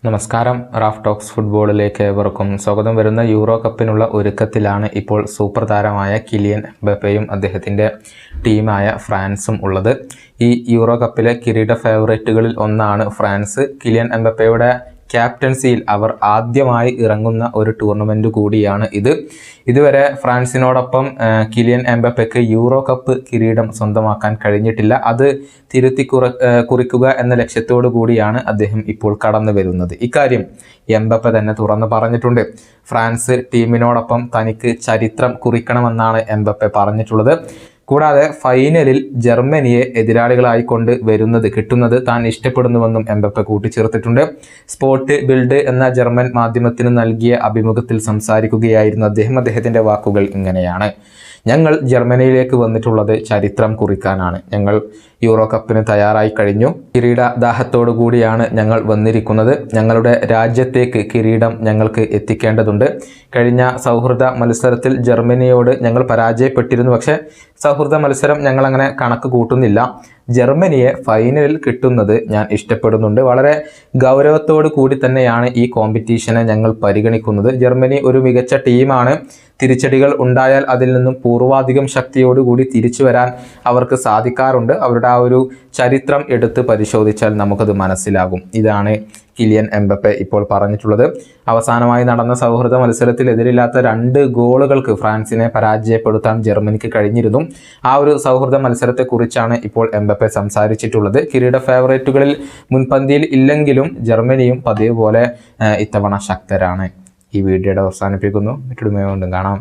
നമസ്കാരം. Raf talks ഫുട്ബോളിലേക്ക് ഏവർക്കും സ്വാഗതം. വരുന്ന യൂറോ കപ്പിനുള്ള ഒരുക്കത്തിലാണ് ഇപ്പോൾ സൂപ്പർ താരമായ കിലിയൻ എംബാപ്പയും അദ്ദേഹത്തിൻ്റെ ടീമായ ഫ്രാൻസും ഉള്ളത്. ഈ യൂറോ കപ്പിലെ കിരീട ഫേവറേറ്റുകളിൽ ഒന്നാണ് ഫ്രാൻസ്. കിലിയൻ എംബാപ്പയുടെ ക്യാപ്റ്റൻസിയിൽ അവർ ആദ്യമായി ഇറങ്ങുന്ന ഒരു ടൂർണമെൻറ്റ് കൂടിയാണ് ഇത്. ഇതുവരെ ഫ്രാൻസിനോടൊപ്പം കിലിയൻ എംബാപ്പയ്ക്ക് യൂറോ കപ്പ് കിരീടം സ്വന്തമാക്കാൻ കഴിഞ്ഞിട്ടില്ല. അത് തിരുത്തി കുറിക്കുക എന്ന ലക്ഷ്യത്തോടു കൂടിയാണ് അദ്ദേഹം ഇപ്പോൾ കടന്നു വരുന്നത്. ഇക്കാര്യം എംബാപ്പ തന്നെ തുറന്നു പറഞ്ഞിട്ടുണ്ട്. ഫ്രാൻസ് ടീമിനോടൊപ്പം തനിക്ക് ചരിത്രം കുറിക്കണമെന്നാണ് എംബാപ്പ പറഞ്ഞിട്ടുള്ളത്. കൂടാതെ ഫൈനലിൽ ജർമ്മനിയെ എതിരാളികളായിക്കൊണ്ട് കിട്ടുന്നത് താൻ ഇഷ്ടപ്പെടുന്നുവെന്നും എംബാപ്പ കൂട്ടിച്ചേർത്തിട്ടുണ്ട്. സ്പോർട്ട് ബിൽഡ് എന്ന ജർമ്മൻ മാധ്യമത്തിന് നൽകിയ അഭിമുഖത്തിൽ സംസാരിക്കുകയായിരുന്നു അദ്ദേഹം. അദ്ദേഹത്തിൻ്റെ വാക്കുകൾ ഇങ്ങനെയാണ്: ഞങ്ങൾ ജർമ്മനിയിലേക്ക് വന്നിട്ടുള്ളത് ചരിത്രം കുറിക്കാനാണ്. ഞങ്ങൾ യൂറോ കപ്പിന് തയ്യാറായി കഴിഞ്ഞു. കിരീട ദാഹത്തോടു കൂടിയാണ് ഞങ്ങൾ വന്നിരിക്കുന്നത്. ഞങ്ങളുടെ രാജ്യത്തേക്ക് കിരീടം ഞങ്ങൾക്ക് എത്തിക്കേണ്ടതുണ്ട്. കഴിഞ്ഞ സൗഹൃദ മത്സരത്തിൽ ജർമ്മനിയോട് ഞങ്ങൾ പരാജയപ്പെട്ടിരുന്നു. പക്ഷേ സൗഹൃദ മത്സരം ഞങ്ങളങ്ങനെ കണക്ക് കൂട്ടുന്നില്ല. ജർമ്മനിയെ ഫൈനലിൽ കിട്ടുന്നത് ഞാൻ ഇഷ്ടപ്പെടുന്നുണ്ട്. വളരെ ഗൗരവത്തോടു കൂടി തന്നെയാണ് ഈ കോമ്പറ്റീഷനെ ഞങ്ങൾ പരിഗണിക്കുന്നത്. ജർമ്മനി ഒരു മികച്ച ടീമാണ്. തിരിച്ചടികൾ ഉണ്ടായാൽ അതിൽ നിന്നും പൂർവാധികം ശക്തിയോടുകൂടി തിരിച്ചു വരാൻ അവർക്ക് സാധിക്കാറുണ്ട്. അവരുടെ ആ ഒരു ചരിത്രം എടുത്ത് പരിശോധിച്ചാൽ നമുക്കത് മനസ്സിലാകും. ഇതാണ് കിലിയൻ എംബാപ്പെ ഇപ്പോൾ പറഞ്ഞിട്ടുള്ളത്. അവസാനമായി നടന്ന സൗഹൃദ മത്സരത്തിൽ എതിരില്ലാത്ത 2 ഗോളുകൾക്ക് ഫ്രാൻസിനെ പരാജയപ്പെടുത്താൻ ജർമ്മനിക്ക് കഴിഞ്ഞിരുന്നു. ആ ഒരു സൗഹൃദ മത്സരത്തെക്കുറിച്ചാണ് ഇപ്പോൾ എംബാപ്പെ സംസാരിച്ചിട്ടുള്ളത്. കിരീട ഫേവറേറ്റുകളിൽ മുൻപന്തിയിൽ ഇല്ലെങ്കിലും ജർമ്മനിയും പതിവ് പോലെ ഇത്തവണ ശക്തരാണ്. ഈ വീഡിയോയുടെ അവസാനിപ്പിക്കുന്നു. മറ്റൊരു വീണ്ടും കാണാം.